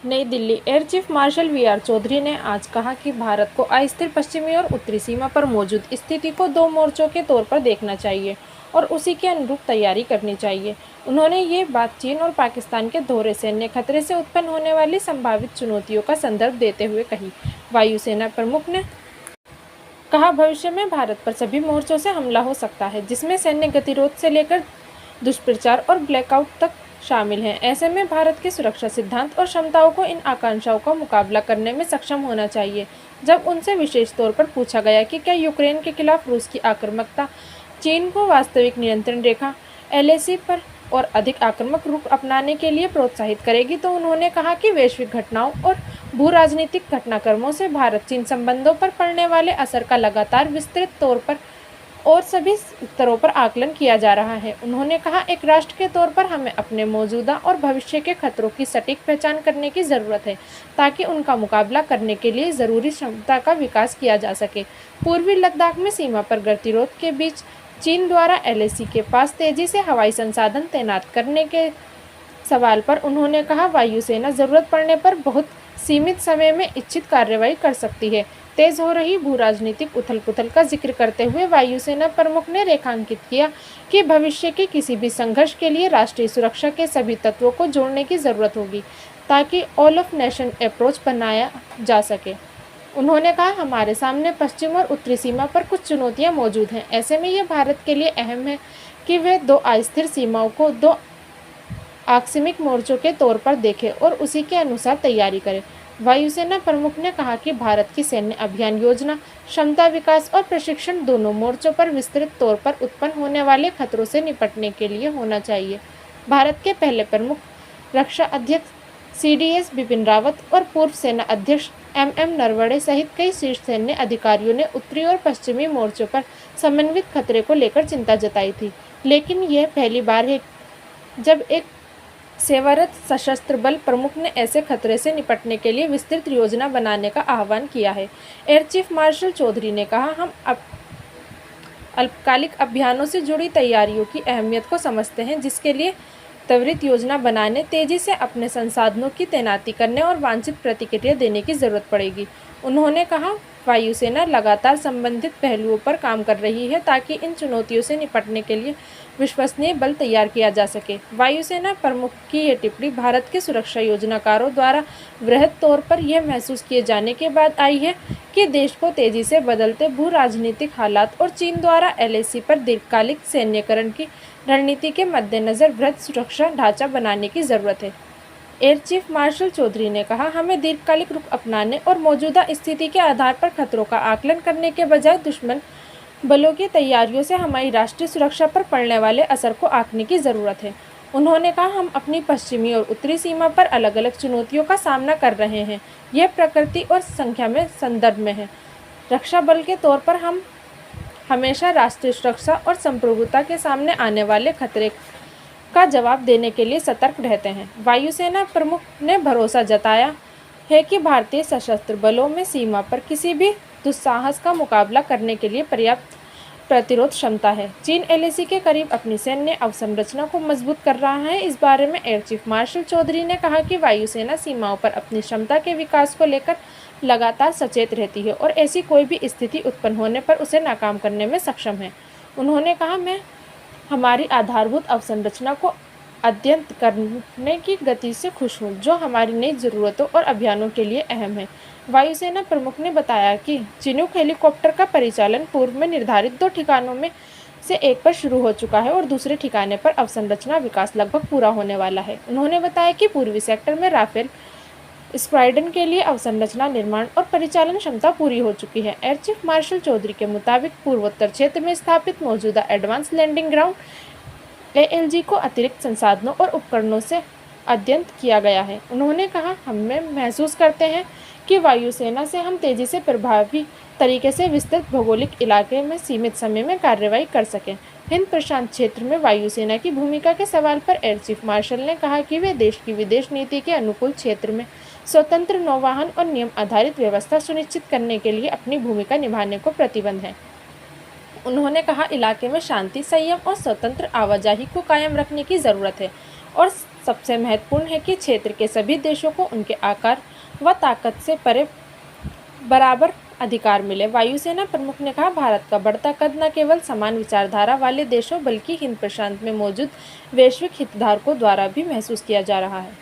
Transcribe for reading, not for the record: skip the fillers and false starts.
नई Delhi. Air chief marshal V R. Chaudhary ने आज कहा कि भारत को अस्थिर पश्चिमी और उत्तरी सीमा पर मौजूद स्थिति को दो मोर्चों के तौर पर देखना चाहिए और उसी के अनुरूप तैयारी करनी चाहिए। उन्होंने ये बात चीन और पाकिस्तान के दोहरे सैन्य खतरे से उत्पन्न होने वाली संभावित चुनौतियों का संदर्भ देते हुए कही। वायुसेना प्रमुख ने कहा, भविष्य में भारत पर सभी मोर्चों से हमला हो सकता है, जिसमें सैन्य गतिरोध से लेकर दुष्प्रचार और ब्लैकआउट तक शामिल हैं। ऐसे में भारत के सुरक्षा सिद्धांत और क्षमताओं को इन आकांक्षाओं का मुकाबला करने में सक्षम होना चाहिए। जब उनसे विशेष तौर पर पूछा गया कि क्या यूक्रेन के खिलाफ रूस की आक्रामकता चीन को वास्तविक नियंत्रण रेखा एलएसी पर और अधिक आक्रामक रूप अपनाने के लिए प्रोत्साहित करेगी, तो उन्होंने कहा कि वैश्विक घटनाओं और भू राजनीतिक घटनाक्रमों से भारत चीन संबंधों पर पड़ने वाले असर का लगातार विस्तृत तौर पर और सभी स्तरों पर आकलन किया जा रहा है। उन्होंने कहा, एक राष्ट्र के तौर पर हमें अपने मौजूदा और भविष्य के खतरों की सटीक पहचान करने की ज़रूरत है, ताकि उनका मुकाबला करने के लिए ज़रूरी क्षमता का विकास किया जा सके। पूर्वी लद्दाख में सीमा पर गतिरोध के बीच चीन द्वारा एलएसी के पास तेजी से हवाई संसाधन तैनात करने के सवाल पर उन्होंने कहा, वायुसेना ज़रूरत पड़ने पर बहुत सीमित समय में इच्छित कार्रवाई कर सकती है। तेज हो रही भू राजनीतिक उथल-पुथल का जिक्र करते हुए वायुसेना प्रमुख ने रेखांकित किया कि भविष्य के किसी भी संघर्ष के लिए राष्ट्रीय सुरक्षा के सभी तत्वों को जोड़ने की ज़रूरत होगी, ताकि ऑल ऑफ नेशन अप्रोच बनाया जा सके। उन्होंने कहा, हमारे सामने पश्चिम और उत्तरी सीमा पर कुछ चुनौतियां मौजूद हैं। ऐसे में यह भारत के लिए अहम है कि वे दो अस्थिर सीमाओं को दो आकस्मिक मोर्चों के तौर पर देखें और उसी के अनुसार तैयारी करें। वायुसेना प्रमुख ने कहा कि भारत की सैन्य अभियान योजना, क्षमता विकास और प्रशिक्षण दोनों मोर्चों पर विस्तृत तौर पर उत्पन्न होने वाले खतरों से निपटने के लिए होना चाहिए। भारत के पहले प्रमुख रक्षा अध्यक्ष सीडीएस बिपिन रावत और पूर्व सेना अध्यक्ष एमएम नरवणे सहित कई शीर्ष सैन्य अधिकारियों ने उत्तरी और पश्चिमी मोर्चों पर समन्वित खतरे को लेकर चिंता जताई थी, लेकिन यह पहली बार है जब एक सेवारत सशस्त्र बल प्रमुख ने ऐसे खतरे से निपटने के लिए विस्तृत योजना बनाने का आह्वान किया है। एयर चीफ मार्शल चौधरी ने कहा, हम अल्पकालिक अभियानों से जुड़ी तैयारियों की अहमियत को समझते हैं, जिसके लिए त्वरित योजना बनाने, तेजी से अपने संसाधनों की तैनाती करने और वांछित प्रतिक्रिया देने की जरूरत पड़ेगी। उन्होंने कहा, वायुसेना लगातार संबंधित पहलुओं पर काम कर रही है ताकि इन चुनौतियों से निपटने के लिए विश्वसनीय बल तैयार किया जा सके। वायुसेना प्रमुख की यह टिप्पणी भारत के सुरक्षा योजनाकारों द्वारा वृहद तौर पर यह महसूस किए जाने के बाद आई है कि देश को तेजी से बदलते भू राजनीतिक हालात और चीन द्वारा एलएसी पर दीर्घकालिक सैन्यकरण की रणनीति के मद्देनज़र वृहद सुरक्षा ढांचा बनाने की ज़रूरत है। एयर चीफ मार्शल चौधरी ने कहा, हमें दीर्घकालिक रुख अपनाने और मौजूदा स्थिति के आधार पर खतरों का आकलन करने के बजाय दुश्मन बलों की तैयारियों से हमारी राष्ट्रीय सुरक्षा पर पड़ने वाले असर को आंकने की ज़रूरत है। उन्होंने कहा, हम अपनी पश्चिमी और उत्तरी सीमा पर अलग अलग चुनौतियों का सामना कर रहे हैं। यह प्रकृति और संख्या में संदर्भ में है। रक्षा बल के तौर पर हम हमेशा राष्ट्रीय सुरक्षा और संप्रभुता के सामने आने वाले खतरे का जवाब देने के लिए सतर्क रहते हैं। वायुसेना प्रमुख ने भरोसा जताया है कि भारतीय सशस्त्र बलों में सीमा पर किसी भी दुस्साहस का मुकाबला करने के लिए पर्याप्त प्रतिरोध क्षमता है। चीन एलएसी के करीब अपनी सैन्य अवसंरचना को मजबूत कर रहा है। इस बारे में एयर चीफ मार्शल चौधरी ने कहा कि वायुसेना सीमाओं पर अपनी क्षमता के विकास को लेकर लगातार सचेत रहती है और ऐसी कोई भी स्थिति उत्पन्न होने पर उसे नाकाम करने में सक्षम है। उन्होंने कहा, मैं हमारी आधारभूत अवसंरचना को अध्ययन करने की गति से खुश हूँ, जो हमारी नई ज़रूरतों और अभियानों के लिए अहम है। वायुसेना प्रमुख ने बताया कि चिनूक हेलीकॉप्टर का परिचालन पूर्व में निर्धारित 2 ठिकानों में से एक पर शुरू हो चुका है और दूसरे ठिकाने पर अवसंरचना विकास लगभग पूरा होने वाला है। उन्होंने बताया कि पूर्वी सेक्टर में राफेल स्क्वाड्रन के लिए अवसंरचना निर्माण और परिचालन क्षमता पूरी हो चुकी है। एयर चीफ मार्शल चौधरी के मुताबिक पूर्वोत्तर क्षेत्र में स्थापित मौजूदा एडवांस लैंडिंग ग्राउंड एएलजी को अतिरिक्त संसाधनों और उपकरणों से अध्ययन किया गया है। उन्होंने कहा, हम महसूस करते हैं कि वायुसेना से हम तेजी से प्रभावी तरीके से विस्तृत भौगोलिक इलाके में सीमित समय में कार्रवाई कर सकें। हिंद प्रशांत क्षेत्र में वायुसेना की भूमिका के सवाल पर एयर चीफ मार्शल ने कहा कि वे देश की विदेश नीति के अनुकूल क्षेत्र में स्वतंत्र नौवहन और नियम आधारित व्यवस्था सुनिश्चित करने के लिए अपनी भूमिका निभाने को प्रतिबद्ध हैं। उन्होंने कहा, इलाके में शांति, संयम और स्वतंत्र आवाजाही को कायम रखने की ज़रूरत है और सबसे महत्वपूर्ण है कि क्षेत्र के सभी देशों को उनके आकार व ताकत से परे बराबर अधिकार मिले। वायुसेना प्रमुख ने कहा, भारत का बढ़ता कद न केवल समान विचारधारा वाले देशों बल्कि हिंद प्रशांत में मौजूद वैश्विक हितधारकों द्वारा भी महसूस किया जा रहा है।